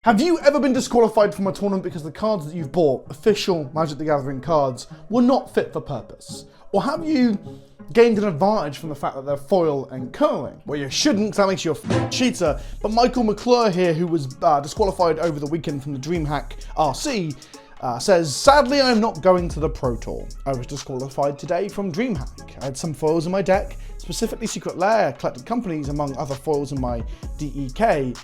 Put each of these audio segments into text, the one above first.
Have you ever been disqualified from a tournament because the cards that you've bought, official Magic the Gathering cards, were not fit for purpose? Or have you gained an advantage from the fact that they're foil and curling? Well, you shouldn't, because that makes you a cheater. But Michael McClure here, who was disqualified over the weekend from the Dreamhack RC, says, sadly, I'm not going to the Pro Tour. I was disqualified today from Dreamhack. I had some foils in my deck, specifically Secret Lair, Collected Companies, among other foils in my DEK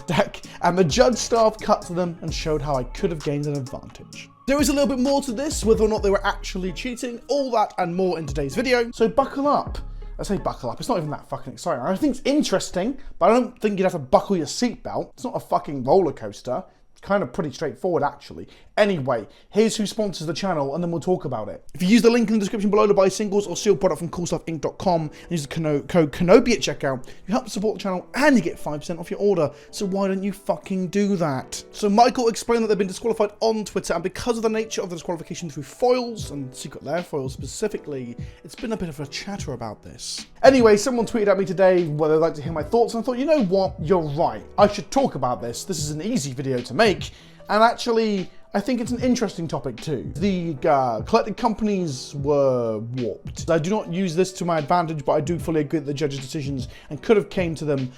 deck, and the judge staff cut to them and showed how I could have gained an advantage. There is a little bit more to this, whether or not they were actually cheating, all that and more in today's video, so buckle up. I say buckle up, it's not even that fucking exciting. I think it's interesting, but I don't think you'd have to buckle your seatbelt. It's not a fucking roller coaster. It's kind of pretty straightforward, actually. Anyway, here's who sponsors the channel, and then we'll talk about it. If you use the link in the description below to buy singles or sealed product from CoolStuffInc.com and use the code KENOBI at checkout, you help support the channel and you get 5% off your order. So why don't you fucking do that? So Michael explained that they've been disqualified on Twitter, and because of the nature of the disqualification through foils, and Secret Lair foils specifically, it's been a bit of a chatter about this. Anyway, someone tweeted at me today whether they'd like to hear my thoughts, and I thought, you know what, you're right. I should talk about this. This is an easy video to make, and actually, I think it's an interesting topic too. The collected companies were warped. I do not use this to my advantage, but I do fully agree that the judges' decisions and could have came to them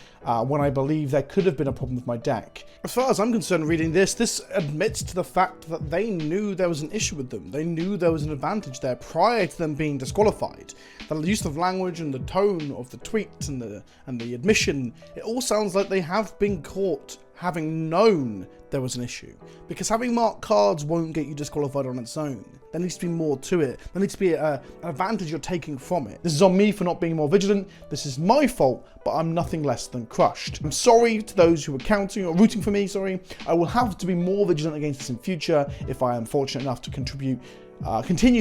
when I believe there could have been a problem with my deck. As far as I'm concerned, reading this admits to the fact that they knew there was an issue with them. They knew there was an advantage there prior to them being disqualified. The use of language and the tone of the tweet and the admission, it all sounds like they have been caught having known there was an issue. Because having marked cards won't get you disqualified on its own. There needs to be more to it. There needs to be an advantage you're taking from it. This is on me for not being more vigilant. This is my fault, but I'm nothing less than crushed. I'm sorry to those who were counting or rooting for me, sorry. I will have to be more vigilant against this in future if I am fortunate enough to continue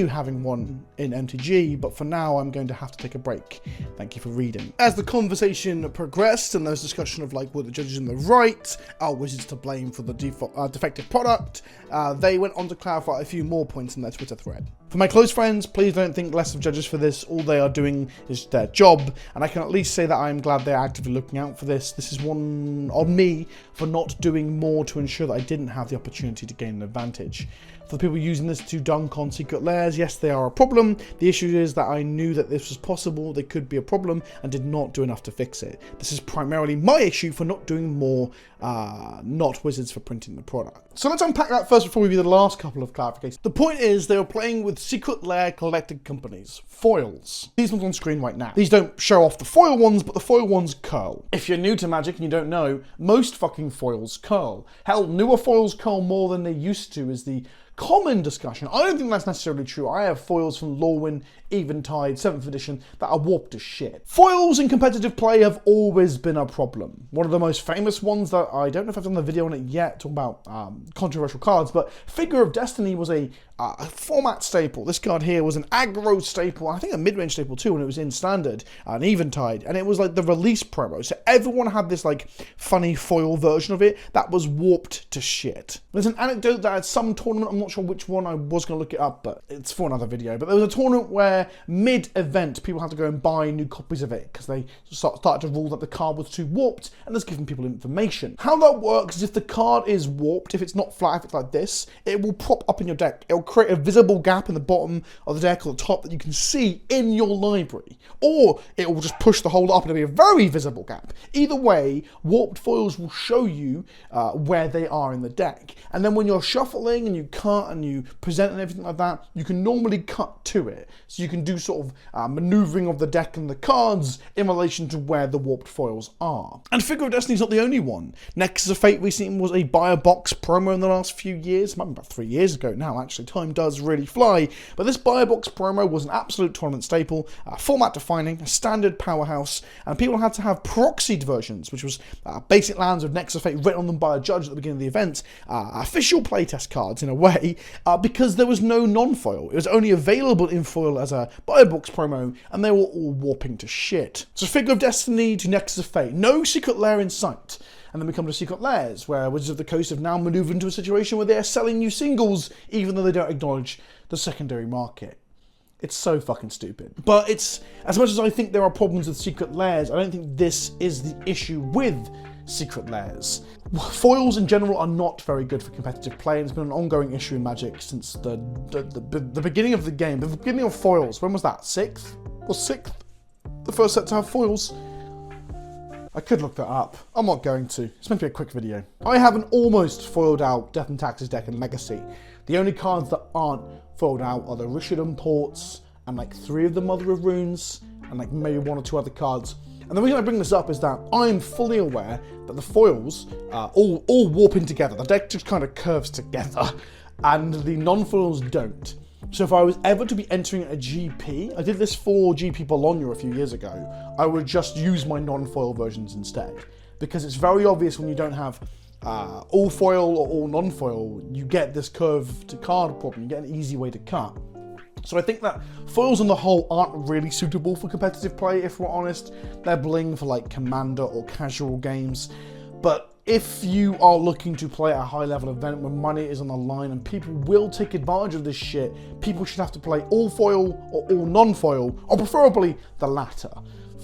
having one in MTG, but for now I'm going to have to take a break. Thank you for reading. As the conversation progressed and there was discussion of like, were the judges in the right? Are Wizards to blame for the defective product? They went on to clarify a few more points in their Twitter thread. For my close friends, please don't think less of judges for this. All they are doing is their job, and I can at least say that I'm glad they're actively looking out for this. This is one on me for not doing more to ensure that I didn't have the opportunity to gain an advantage. For the people using this to dunk on Secret Lairs, yes, they are a problem. The issue is that I knew that this was possible, they could be a problem, and did not do enough to fix it. This is primarily my issue for not doing more, not Wizards for printing the product. So let's unpack that first before we do the last couple of clarifications. The point is, they were playing with Secret Lair collected companies, foils. These ones on screen right now. These don't show off the foil ones, but the foil ones curl. If you're new to Magic and you don't know, most fucking foils curl. Hell, newer foils curl more than they used to is the common discussion. I don't think that's necessarily true. I have foils from Lorwyn, Eventide, 7th edition that are warped as shit. Foils in competitive play have always been a problem. One of the most famous ones that I don't know if I've done the video on it yet, talking about controversial cards, but Figure of Destiny was a format staple. This card here was an aggro staple, I think a mid-range staple too when it was in Standard, and Eventide, and it was like the release promo. So everyone had this like funny foil version of it that was warped to shit. There's an anecdote that at some tournament, I'm not sure which one, I was going to look it up, but it's for another video, but there was a tournament where mid-event people had to go and buy new copies of it because they started to rule that the card was too warped, and that's giving people information. How that works is if the card is warped, if it's not flat, if it's like this, it will prop up in your deck. It'll create a visible gap in the bottom of the deck or the top that you can see in your library, or it will just push the hole up and it'll be a very visible gap. Either way, warped foils will show you where they are in the deck, and then when you're shuffling and you cut and you present and everything like that, you can normally cut to it. So you can do sort of maneuvering of the deck and the cards in relation to where the warped foils are. And Figure of Destiny is not the only one. Nexus of Fate recently was a buy a box promo in the last few years. It might be about 3 years ago now, actually. Time does really fly. But this buy a box promo was an absolute tournament staple, format defining, a standard powerhouse, and people had to have proxied versions, which was basic lands with Nexus of Fate written on them by a judge at the beginning of the event, official playtest cards in a way, because there was no non-foil. It was only available in foil as a buy a box promo, and they were all warping to shit. So Figure of Destiny to Nexus of Fate, no Secret Lair in sight. And then we come to Secret Lairs, where Wizards of the Coast have now maneuvered into a situation where they are selling new singles, even though they don't acknowledge the secondary market. It's so fucking stupid. But it's, as much as I think there are problems with Secret Lairs, I don't think this is the issue with Secret Lairs. Foils in general are not very good for competitive play, and it's been an ongoing issue in Magic since the beginning of the game. The beginning of foils, when was that? 6th or 6th? The first set to have foils? I could look that up. I'm not going to. It's meant to be a quick video. I have an almost foiled out Death and Taxes deck in Legacy. The only cards that aren't foiled out are the Rishadan Ports and like 3 of the Mother of Runes and like maybe 1 or 2 other cards. And the reason I bring this up is that I'm fully aware that the foils all warp in together. The deck just kind of curves together and the non-foils don't. So if I was ever to be entering a GP, I did this for GP Bologna a few years ago, I would just use my non-foil versions instead. Because it's very obvious when you don't have all foil or all non-foil, you get this curve to card problem, you get an easy way to cut. So I think that foils on the whole aren't really suitable for competitive play, if we're honest. They're bling for like Commander or casual games. But if you are looking to play at a high level event where money is on the line and people will take advantage of this shit, people should have to play all foil or all non-foil, or preferably the latter.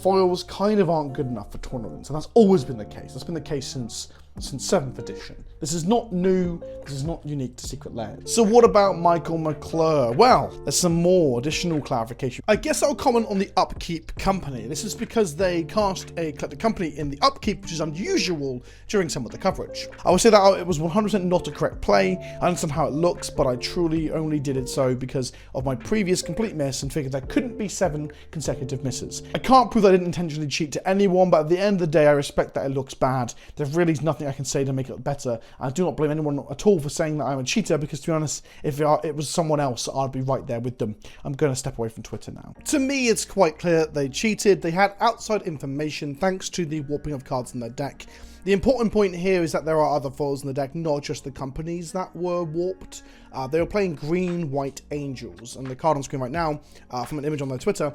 Foils kind of aren't good enough for tournaments, and that's always been the case. That's been the case since 7th edition. This is not new, this is not unique to Secret Lairs. So what about Michael McClure? Well, there's some more additional clarification. I guess I'll comment on the Upkeep company. This is because they cast a collected company in the Upkeep, which is unusual during some of the coverage. I would say that it was 100% not a correct play. I understand how it looks, but I truly only did it so because of my previous complete miss and figured there couldn't be 7 consecutive misses. I can't prove that I didn't intentionally cheat to anyone, but at the end of the day, I respect that it looks bad. There really is nothing I can say to make it better. I do not blame anyone at all for saying that I'm a cheater, because to be honest, if it was someone else, I'd be right there with them. I'm going to step away from Twitter now. To me, it's quite clear that they cheated. They had outside information thanks to the warping of cards in their deck. The important point here is that there are other foils in the deck, not just the companies that were warped. They were playing green, white angels, and the card on screen right now, from an image on their Twitter,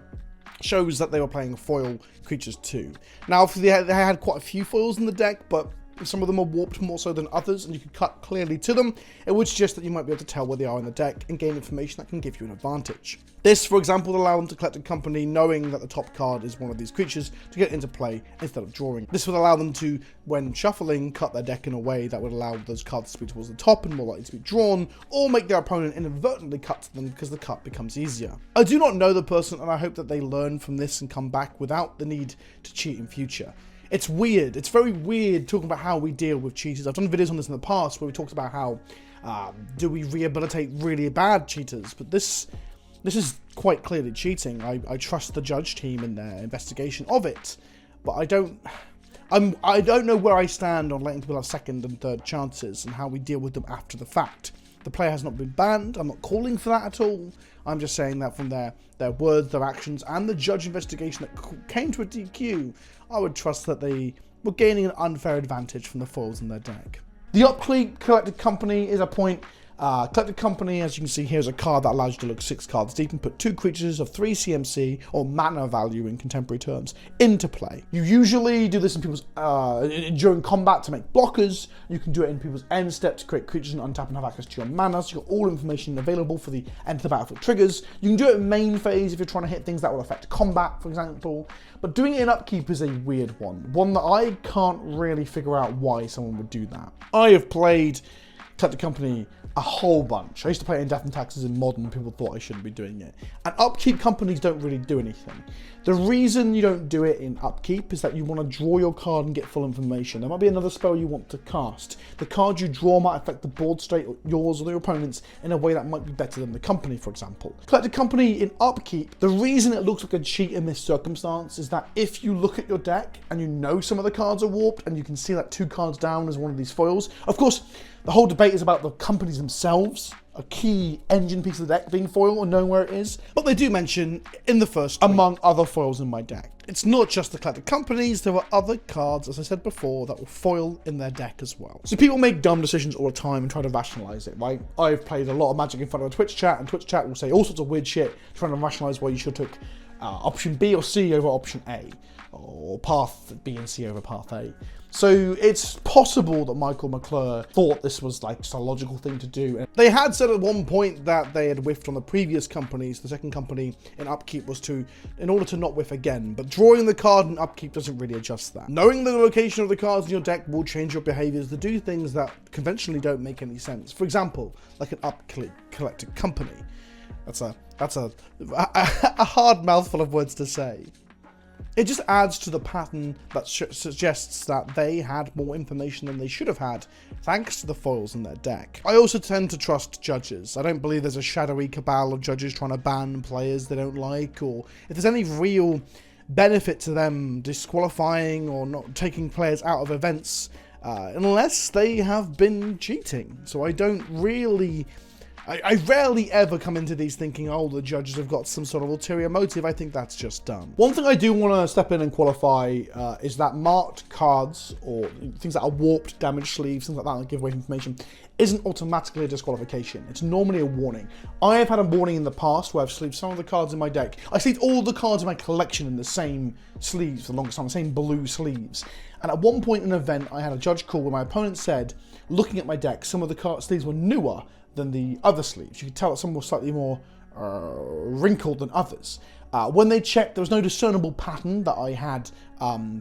shows that they were playing foil creatures too. Now, they had quite a few foils in the deck, but some of them are warped more so than others, and you can cut clearly to them. It would suggest that you might be able to tell where they are in the deck and gain information that can give you an advantage. This, for example, would allow them to collect a company knowing that the top card is one of these creatures to get into play instead of drawing. This would allow them to, when shuffling, cut their deck in a way that would allow those cards to be towards the top and more likely to be drawn, or make their opponent inadvertently cut to them because the cut becomes easier. I do not know the person, and I hope that they learn from this and come back without the need to cheat in future. It's weird. It's very weird talking about how we deal with cheaters. I've done videos on this in the past where we talked about how do we rehabilitate really bad cheaters, but this is quite clearly cheating. I trust the judge team in their investigation of it, but I don't know where I stand on letting people have second and third chances and how we deal with them after the fact. The player has not been banned. I'm not calling for that at all. I'm just saying that from their words, their actions, and the judge investigation that came to a DQ, I would trust that they were gaining an unfair advantage from the foils in their deck. The Upkeep collected company is a point. Collected company, as you can see here, is a card that allows you to look 6 cards deep and put 2 creatures of 3 CMC, or mana value in contemporary terms, into play. You usually do this in people's during combat to make blockers. You can do it in people's end step to create creatures and untap and have access to your mana, so you've got all information available for the enter the battlefield triggers. You can do it in main phase if you're trying to hit things that will affect combat, for example. But doing it in Upkeep is a weird one that I can't really figure out why someone would do that. I have played Collected Company a whole bunch. I used to play it in Death and Taxes in Modern, and people thought I shouldn't be doing it. And Upkeep companies don't really do anything. The reason you don't do it in Upkeep is that you want to draw your card and get full information. There might be another spell you want to cast. The card you draw might affect the board state, yours or your opponent's, in a way that might be better than the company, for example. Collected Company in Upkeep, the reason it looks like a cheat in this circumstance is that if you look at your deck and you know some of the cards are warped and you can see that 2 cards down as one of these foils, of course, the whole debate is about the companies themselves, a key engine piece of the deck being foil and knowing where it is. But they do mention in the first tweet, among other foils in my deck. It's not just the collected companies, there were other cards, as I said before, that were foil in their deck as well. So people make dumb decisions all the time and try to rationalize it, right? I've played a lot of Magic in front of a Twitch chat, and Twitch chat will say all sorts of weird shit, trying to rationalize why you should take option B or C over option A, or path B and C over path A. So it's possible that Michael McClure thought this was like just a logical thing to do. They had said at one point that they had whiffed on the previous companies. The second company in upkeep was in order to not whiff again, but drawing the card in upkeep doesn't really adjust that. Knowing the location of the cards in your deck will change your behaviors to do things that conventionally don't make any sense. For example, like an collected company. That's a hard mouthful of words to say. It just adds to the pattern that suggests that they had more information than they should have had, thanks to the foils in their deck. I also tend to trust judges. I don't believe there's a shadowy cabal of judges trying to ban players they don't like, or if there's any real benefit to them disqualifying or not taking players out of events, unless they have been cheating. So I don't really... I rarely ever come into these thinking, oh, the judges have got some sort of ulterior motive. I think that's just dumb. One thing I do want to step in and qualify is that marked cards, or things that are warped, damaged sleeves, things like that give away information, isn't automatically a disqualification. It's normally a warning. I have had a warning in the past where I've sleeved some of the cards in my deck. I sleeved all the cards in my collection in the same sleeves for the longest time, the same blue sleeves. And at one point in an event, I had a judge call where my opponent said, looking at my deck, some of the card sleeves were newer than the other sleeves. You could tell that some were slightly more wrinkled than others. When they checked, there was no discernible pattern that I had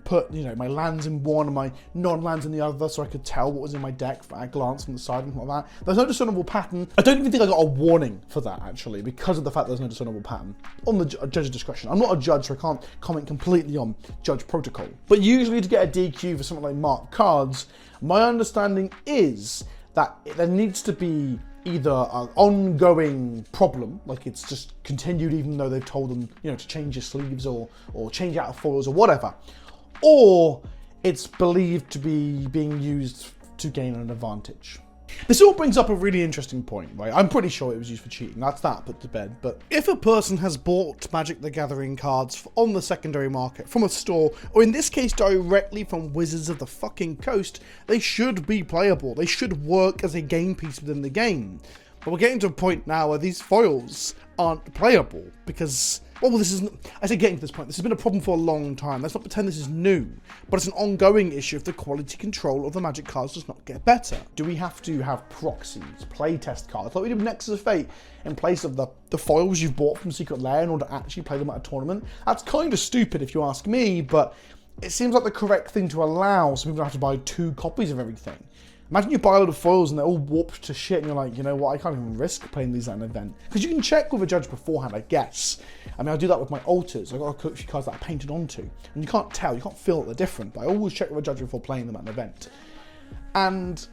put, my lands in one and my non-lands in the other, so I could tell what was in my deck at a glance from the side and like that. There's no discernible pattern. I don't even think I got a warning for that, actually, because of the fact there's no discernible pattern on the judge's discretion. I'm not a judge, so I can't comment completely on judge protocol. But usually to get a DQ for something like marked cards, my understanding is that there needs to be either an ongoing problem, like it's just continued even though they've told them, to change your sleeves or change out of foils or whatever, or it's believed to be being used to gain an advantage. This all brings up a really interesting point, right? I'm pretty sure it was used for cheating. That's that put to bed. But if a person has bought Magic the Gathering cards on the secondary market from a store, or in this case directly from Wizards of the fucking Coast, they should be playable. They should work as a game piece within the game. But we're getting to a point now where these foils aren't playable because... well, this isn't... I say getting to this point. This has been a problem for a long time. Let's not pretend this is new. But it's an ongoing issue if the quality control of the Magic cards does not get better. Do we have to have proxies, playtest cards, like we did with Nexus of Fate, in place of the foils you've bought from Secret Lair in order to actually play them at a tournament? That's kind of stupid if you ask me, but it seems like the correct thing to allow, so people don't have to buy 2 copies of everything. Imagine you buy a load of foils and they're all warped to shit and you're like, you know what, I can't even risk playing these at an event. Because you can check with a judge beforehand, I guess. I mean, I do that with my altars. I've got a few cards that I painted onto. And you can't tell, you can't feel that they're different. But I always check with a judge before playing them at an event. And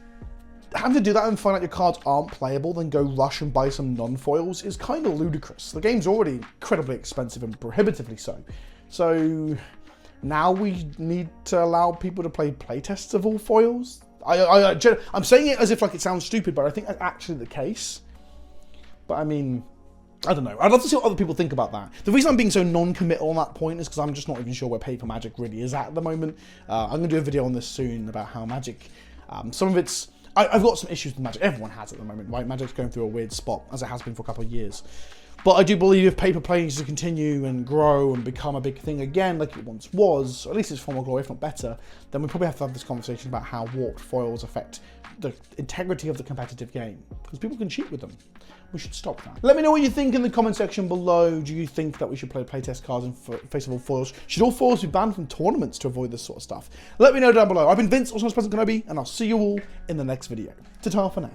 having to do that and find out your cards aren't playable, then go rush and buy some non-foils is kind of ludicrous. The game's already incredibly expensive and prohibitively so. So now we need to allow people to play playtests of all foils? I'm saying it as if like it sounds stupid, but I think that's actually the case. But I mean, I don't know. I'd love to see what other people think about that. The reason I'm being so non-committal on that point is because I'm just not even sure where paper Magic really is at the moment. I'm going to do a video on this soon about how Magic, some of it's... I've got some issues with Magic. Everyone has at the moment, right? Magic's going through a weird spot, as it has been for a couple of years. But I do believe if paper playing is to continue and grow and become a big thing again, like it once was, or at least it's far more glory, if not better, then we probably have to have this conversation about how warped foils affect the integrity of the competitive game. Because people can cheat with them. We should stop that. Let me know what you think in the comment section below. Do you think that we should play playtest cards in face of all foils? Should all foils be banned from tournaments to avoid this sort of stuff? Let me know down below. I've been Vince, also known as PleasantKenobi, and I'll see you all in the next video. Ta-ta for now.